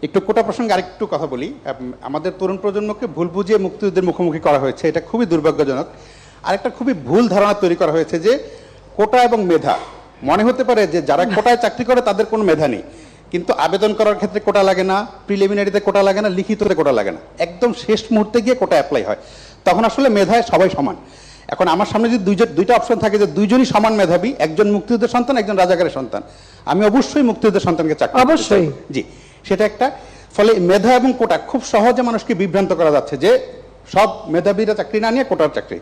একটু কোটা প্রসঙ্গে আরেকটু কথা বলি। আমাদের তরুণ প্রজন্মকে ভুল বুঝিয়ে মুক্তিযুদ্ধের মুখোমুখি করা হয়েছে, এটা খুবই দুর্ভাগ্যজনক। আরেকটা খুবই ভুল ধারণা তৈরি করা হয়েছে যে কোটা এবং মেধা, মনে হতে পারে যে যারা কোটায় চাকরি করে তাদের কোনো মেধা নেই, কিন্তু আবেদন করার ক্ষেত্রে কোটা লাগে না, প্রিলিমিনারিতে কোটা লাগে না, লিখিততে কোটা লাগে না, একদম শেষ মুহূর্তে গিয়ে কোটা অ্যাপ্লাই হয়। তখন আসলে মেধায় সবাই সমান। এখন আমার সামনে যদি দুইটা অপশন থাকে যে দুইজনই সমান মেধাবী, একজন মুক্তিযুদ্ধের সন্তান, একজন রাজাকারের সন্তান, আমি অবশ্যই মুক্তিযুদ্ধের সন্তানকে চাকরি অবশ্যই, জি সেটা একটা। ফলে মেধা এবং কোটা খুব সহজে মানুষকে বিভ্রান্ত করা যাচ্ছে যে সব মেধাবীরা চাকরি না নিয়ে কোটার চাকরি।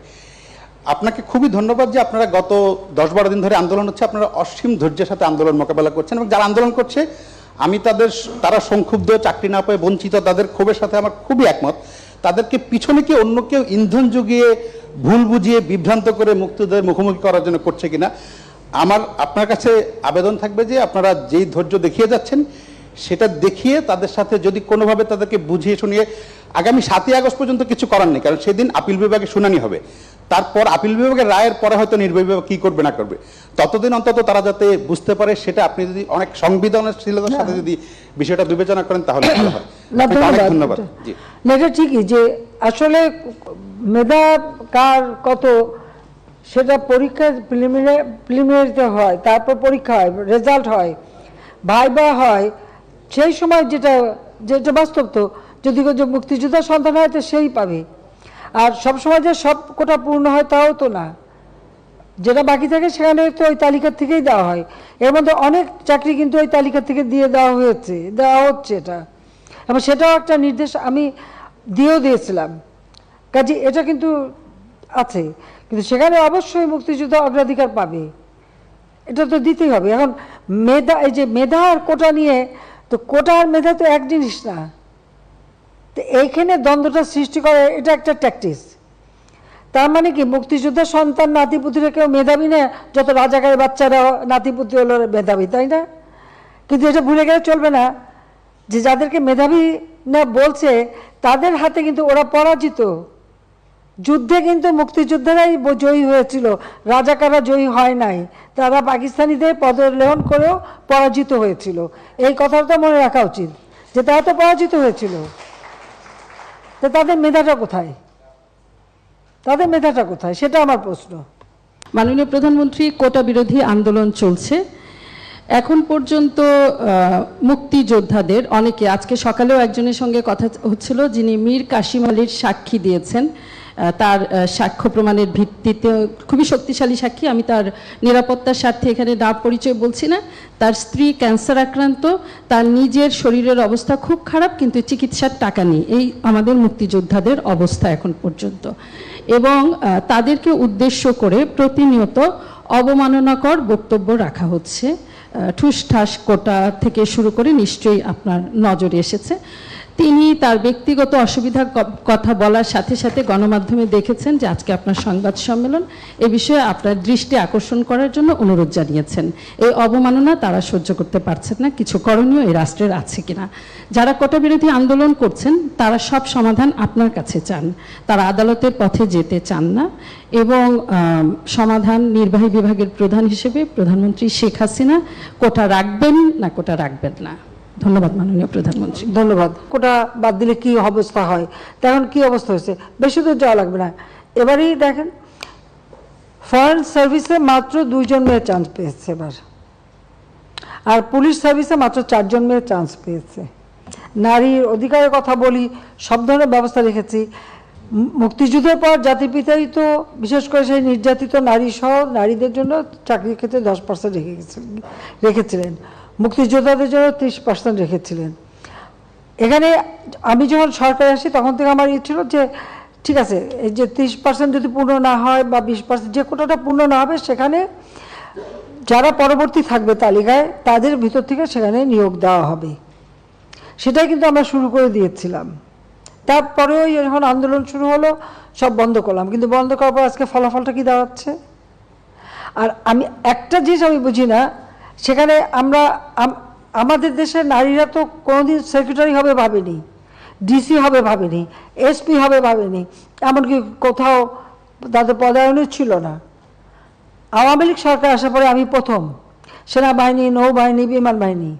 আপনাকে খুবই ধন্যবাদ যে আপনারা গত 10-12 দিন ধরে আন্দোলন হচ্ছে, আপনারা অসীম ধৈর্যের সাথে আন্দোলন মোকাবেলা করছেন, এবং যারা আন্দোলন করছে আমি তারা সংক্ষুব্ধ, চাকরি না পেয়ে বঞ্চিত, তাদের ক্ষোভের সাথে আমার খুবই একমত। তাদেরকে পিছনে কি অন্য কেউ ইন্ধন জুগিয়ে ভুল বুঝিয়ে বিভ্রান্ত করে মুক্তিযুদ্ধের মুখোমুখি করার জন্য করছে কিনা, আমার আপনার কাছে আবেদন থাকবে যে আপনারা যেই ধৈর্য দেখিয়ে যাচ্ছেন সেটা দেখিয়ে তাদের সাথে যদি কোনোভাবে তাদেরকে বুঝিয়ে শুনিয়ে, আগামী 7ই আগস্ট পর্যন্ত কিছু করার নেই, কারণ সেদিন আপিল বিভাগে শুনানি হবে, তারপর আপিল বিভাগের রায়ের পরে হয়তো নির্বাহী বিভাগ কি করবে না করবে, ততদিন অন্তত তারা যাতে বুঝতে পারে, সেটা আপনি যদি অনেক সংবেদনশীলতার সাথে যদি বিষয়টা বিবেচনা করেন তাহলে ভালো হয়। অনেক ধন্যবাদ। জি না, এটা ঠিকই যে আসলে মেধা কার কত সেটা পরীক্ষা প্রিলিমিনারিতে হয়, তারপর পরীক্ষা হয়, রেজাল্ট হয়, ভাইবা হয়, সেই সময় যেটা বাস্তব। তো যদি মুক্তিযোদ্ধা সন্তান হয় তো সেই পাবে, আর সবসময় যে সব কোটা পূর্ণ হয় তাও তো না, যেটা বাকি থাকে সেখানে তো ওই তালিকার থেকেই দেওয়া হয়। এর মধ্যে অনেক চাকরি কিন্তু ওই তালিকা থেকে দেওয়া হচ্ছে এটা, এবং সেটাও একটা নির্দেশ আমি দিয়েছিলাম, কাজে এটা কিন্তু আছে। কিন্তু সেখানে অবশ্যই মুক্তিযোদ্ধা অগ্রাধিকার পাবে, এটা তো দিতেই হবে। এখন এই যে মেধা আর কোটা নিয়ে, তো কোটা আর মেধা তো এক জিনিস না, তো এইখানে দ্বন্দ্বটা সৃষ্টি করে, এটা একটা ট্যাকটিস। তার মানে কি মুক্তিযোদ্ধার সন্তান নাতিপুতিরা কেউ মেধাবী না, যত রাজাকারের বাচ্চারা নাতিপুতি হলো মেধাবী, তাই না? কিন্তু এটা ভুলে গেলে চলবে না যে যাদেরকে মেধাবী না বলছে তাদের হাতে কিন্তু ওরা পরাজিত। যুদ্ধে কিন্তু মুক্তিযোদ্ধারাই জয়ী হয়েছিল, রাজাকাররা জয়ী হয় নাই, তারা পাকিস্তানিদের পদলেহন করেও পরাজিত হয়েছিল। এই কথাটা মনে রাখা উচিত যে তারা তো পরাজিত হয়েছিল, তো তাদের মেধাটা কোথায়? সেটা আমার প্রশ্ন। মাননীয় প্রধানমন্ত্রী, কোটা বিরোধী আন্দোলন চলছে এখন পর্যন্ত। মুক্তিযোদ্ধাদের অনেকে, আজকে সকালেও একজনের সঙ্গে কথা হচ্ছিল যিনি মীর কাসিম আলীর সাক্ষী দিয়েছেন, তার সাক্ষ্য প্রমাণের ভিত্তিতে খুবই শক্তিশালী সাক্ষী, আমি তার নিরাপত্তার স্বার্থে এখানে নাম পরিচয় বলছি না। তার স্ত্রী ক্যান্সার আক্রান্ত, তার নিজের শরীরের অবস্থা খুব খারাপ, কিন্তু চিকিৎসার টাকা নেই। এই আমাদের মুক্তিযোদ্ধাদের অবস্থা এখন পর্যন্ত, এবং তাদেরকে উদ্দেশ্য করে প্রতিনিয়ত অবমাননাকর বক্তব্য রাখা হচ্ছে। ঠুসঠাস কোটা থেকে শুরু করে নিশ্চয়ই আপনার নজরে এসেছে। তিনি তার ব্যক্তিগত অসুবিধার কথা বলার সাথে সাথে গণমাধ্যমে দেখেছেন যে আজকে আপনার সংবাদ সম্মেলন, এ বিষয়ে আপনার দৃষ্টি আকর্ষণ করার জন্য অনুরোধ জানিয়েছেন। এই অবমাননা তারা সহ্য করতে পারছেন না, কিছু করণীয় এই রাষ্ট্রের আছে কিনা। যারা কোটা বিরোধী আন্দোলন করছেন তারা সব সমাধান আপনার কাছে চান, তারা আদালতের পথে যেতে চান না, এবং সমাধান নির্বাহী বিভাগের প্রধান হিসেবে প্রধানমন্ত্রী শেখ হাসিনা কোটা রাখবেন না কোটা রাখবেন না। ধন্যবাদ মাননীয় প্রধানমন্ত্রী। ধন্যবাদ। কোটা বাদ দিলে কি অবস্থা হয়, তখন কি অবস্থা হয়েছে, বেশি দূর যাওয়া লাগবে না। এবারেই দেখেন, ফরেন সার্ভিসে মাত্র 2 জন মেয়ে চান্স পেয়েছে এবার, আর পুলিশ সার্ভিসে মাত্র 4 জন মেয়ে চান্স পেয়েছে। নারীর অধিকারের কথা বলি, সব ধরনের ব্যবস্থা রেখেছি। মুক্তিযুদ্ধের পর জাতির পিতাই তো বিশেষ করে সেই নির্যাতিত নারী সহ নারীদের জন্য চাকরির ক্ষেত্রে 10% রেখেছিলেন, মুক্তিযোদ্ধাদের জন্য 30% রেখেছিলেন। এখানে আমি যখন সরকারে আসি তখন থেকে আমার ছিল যে ঠিক আছে, এই যে 30% যদি পূর্ণ না হয় বা 20%, যে কোটাটা পূর্ণ না হবে সেখানে যারা পরবর্তী থাকবে তালিকায় তাদের ভিতর থেকে সেখানে নিয়োগ দেওয়া হবে। সেটাই কিন্তু আমরা শুরু করে দিয়েছিলাম। তারপরেও যখন আন্দোলন শুরু হলো সব বন্ধ করলাম, কিন্তু বন্ধ করার পর আজকে ফলাফলটা কি দাঁড়াচ্ছে। আর আমি একটা জিনিস আমি বুঝি না, সেখানে আমাদের দেশের নারীরা তো কোনোদিন সেক্রেটারি হবে ভাবেনি, ডিসি হবে ভাবেনি, এসপি হবে ভাবেনি, এমনকি কোথাও তাদের পদায়নও ছিল না। আওয়ামী লীগ সরকার আসার পরে আমি প্রথম সেনাবাহিনী, নৌবাহিনী, বিমান বাহিনী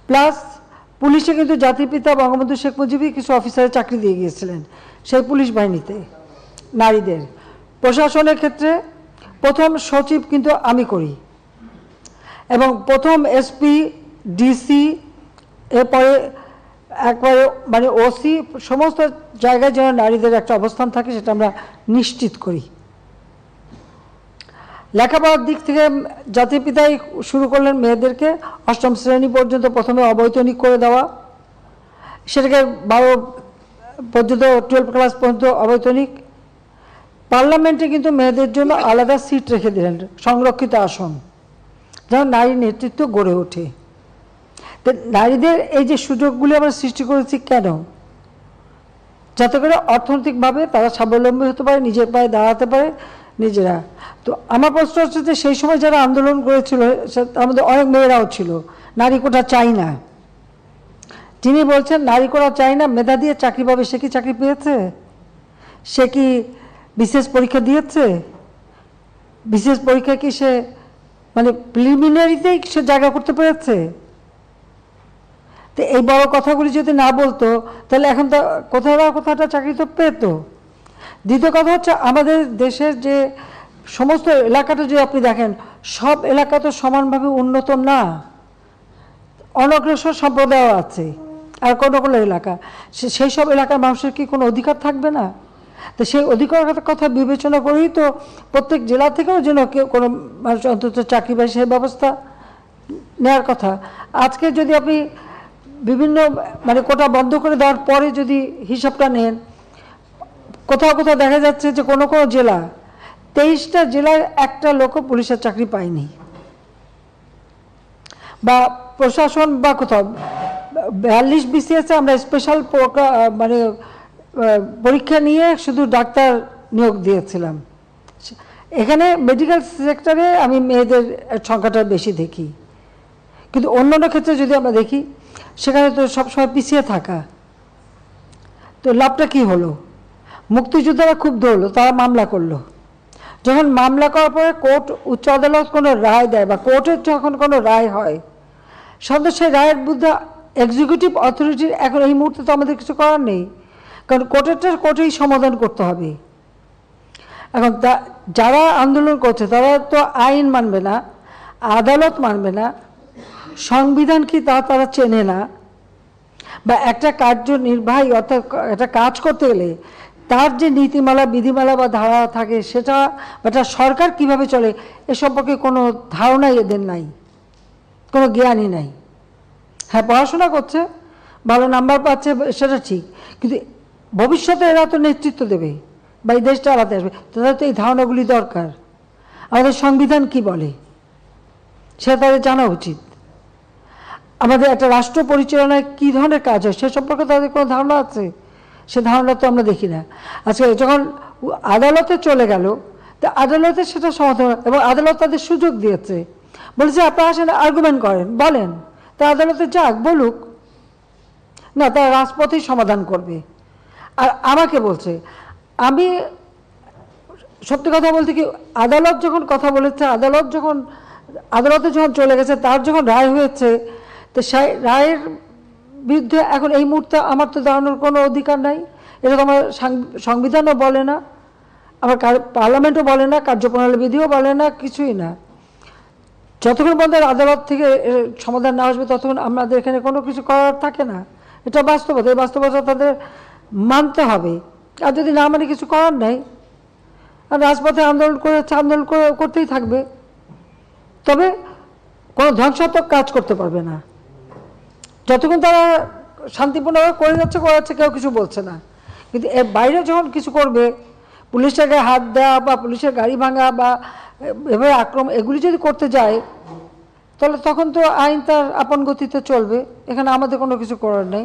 প্লাস পুলিশে কিন্তু জাতির পিতা বঙ্গবন্ধু শেখ মুজিবই কিছু অফিসারের চাকরি দিয়ে গিয়েছিলেন সেই পুলিশ বাহিনীতে নারীদের। প্রশাসনের ক্ষেত্রে প্রথম সচিব কিন্তু আমি করি, এবং প্রথম এসপি, ডিসি, এরপরে একবারে মানে ওসি, সমস্ত জায়গায় যেন নারীদের একটা অবস্থান থাকে সেটা আমরা নিশ্চিত করি। লেখাপড়ার দিক থেকে জাতির পিতাই শুরু করলেন মেয়েদেরকে অষ্টম শ্রেণী পর্যন্ত প্রথমে অবৈতনিক করে দেওয়া, সেটাকে 12 পর্যন্ত 12 ক্লাস পর্যন্ত অবৈতনিক। পার্লামেন্টে কিন্তু মেয়েদের জন্য আলাদা সিট রেখে দিলেন, সংরক্ষিত আসন, যেন নারী নেতৃত্ব গড়ে ওঠে। তো নারীদের এই যে সুযোগগুলি আমরা সৃষ্টি করেছি কেন? যাতে করে অর্থনৈতিকভাবে তারা স্বাবলম্বী হতে পারে, নিজের পায়ে দাঁড়াতে পারে নিজেরা। তো আমার প্রশ্ন হচ্ছে যে সেই সময় যারা আন্দোলন করেছিল তার মধ্যে অনেক মেয়েরাও ছিল। নারী কোটা চাই না, যিনি বলছেন নারী কোটা চাই না, মেধা দিয়ে চাকরি পাবে, সে কি চাকরি পেয়েছে? সে কি বিশেষ পরীক্ষা দিয়েছে? বিশেষ পরীক্ষা কি সে মানে প্রিলিমিনারিতেই সে জায়গা করতে পেরেছে? তো এই বড় কথাগুলি যদি না বলতো তাহলে এখন তো কোথাও না কোথাওটা চাকরি তো পেত। দ্বিতীয় কথা হচ্ছে আমাদের দেশের যে সমস্ত এলাকাটা যদি আপনি দেখেন, সব এলাকা তো সমানভাবে উন্নত না, অনগ্রসর সম্প্রদায়ও আছে, আর কোনো কোনো এলাকা সেই সব এলাকার মানুষের কি কোনো অধিকার থাকবে না? তো সেই অধিকারের কথা বিবেচনা করেই তো প্রত্যেক জেলা থেকেও যেন কেউ কোনো মানুষ অন্তত চাকরি পায় সেই ব্যবস্থা নেওয়ার কথা। আজকে যদি আপনি বিভিন্ন মানে কোটা বন্ধ করে দেওয়ার পরে যদি হিসাবটা নেন, কোথাও কোথাও দেখা যাচ্ছে যে কোনো কোনো জেলা 23টা জেলায় একটা লোকও পুলিশের চাকরি পায়নি, বা প্রশাসন বা কোথাও 42 BCS আমরা স্পেশাল মানে পরীক্ষা নিয়ে শুধু ডাক্তার নিয়োগ দিয়েছিলাম। এখানে মেডিকেল সেক্টরে আমি মেয়েদের সংখ্যাটা বেশি দেখি, কিন্তু অন্যান্য ক্ষেত্রে যদি আমরা দেখি সেখানে তো সবসময় পিছিয়ে থাকা। তো লাভটা কি হলো? মুক্তিযোদ্ধারা খুব ধরলো, তারা মামলা করলো। যখন মামলা করার পরে কোর্ট, উচ্চ আদালত কোনো রায় দেয় বা কোর্টের যখন কোনো রায় হয়, সাধারণত সেই রায়ের বিরুদ্ধে এক্সিকিউটিভ অথরিটির এখন এই মুহূর্তে তো আমাদের কিছু করার নেই, কারণ কোর্টেই সমাধান করতে হবে। এখন যারা আন্দোলন করছে তারা তো আইন মানবে না, আদালত মানবে না, সংবিধান কি তারা চেনে না, বা একটা কার্যনির্বাহী অর্থাৎ একটা কাজ করতে গেলে তার যে নীতিমালা, বিধিমালা বা ধারা থাকে সেটা, বা একটা সরকার কিভাবে চলে এ সম্পর্কে কোনো ধারণাই এদের নাই, কোনো জ্ঞানই নাই। হ্যাঁ, পড়াশোনা করছে, ভালো নাম্বার পাচ্ছে, সেটা ঠিক, কিন্তু ভবিষ্যতে এরা তো নেতৃত্ব দেবে বা এই দেশটা চালাতে আসবে, তাদের তো এই ধারণাগুলি দরকার। আমাদের সংবিধান কি বলে সেটা তাদের জানা উচিত। আমাদের একটা রাষ্ট্র পরিচালনায় কী ধরনের কাজ হয় সে সম্পর্কে তাদের কোনো ধারণা আছে? সে ধারণা তো আমরা দেখি না। আজকে যখন আদালতে চলে গেল, তা আদালতে সেটা সমাধান, এবং আদালত তাদের সুযোগ দিয়েছে, বলেছে আপনারা আসেন আর্গুমেন্ট করেন, বলেন, তা আদালতে যাক, বলুক না, তারা রাজপথেই সমাধান করবে। আর আমাকে বলছে, আমি সত্যি কথা বলতে কি, আদালত যখন কথা বলেছে, আদালতে যখন চলে গেছে, তার যখন রায় হয়েছে, তো সেই রায়ের বিরুদ্ধে এখন এই মুহূর্তে আমার তো দাঁড়ানোর কোনো অধিকার নাই। এটা তো আমার সংবিধানও বলে না, আমার পার্লামেন্টও বলে না, কার্যপ্রণালী বিধিও বলে না, কিছুই না। যতক্ষণ পর্যন্ত আদালত থেকে সমাধান না আসবে ততক্ষণ আমাদের এখানে কোনো কিছু করার থাকে না। এটা বাস্তবতা, এই বাস্তবতা তাদের মানতে হবে। আর যদি না মানে কিছু করার নাই, আর রাজপথে আন্দোলন করতেই থাকবে, তবে কোনো ধ্বংসাত্মক কাজ করতে পারবে না। যতক্ষণ তারা শান্তিপূর্ণভাবে করে যাচ্ছে কেউ কিছু বলছে না, কিন্তু এর বাইরে যখন কিছু করবে, পুলিশের গায়ে হাত দেওয়া বা পুলিশের গাড়ি ভাঙা বা এভাবে আক্রমণ, এগুলি যদি করতে যায় তাহলে তখন তো আইন তার আপন গতিতে চলবে, এখানে আমাদের কোনো কিছু করার নেই।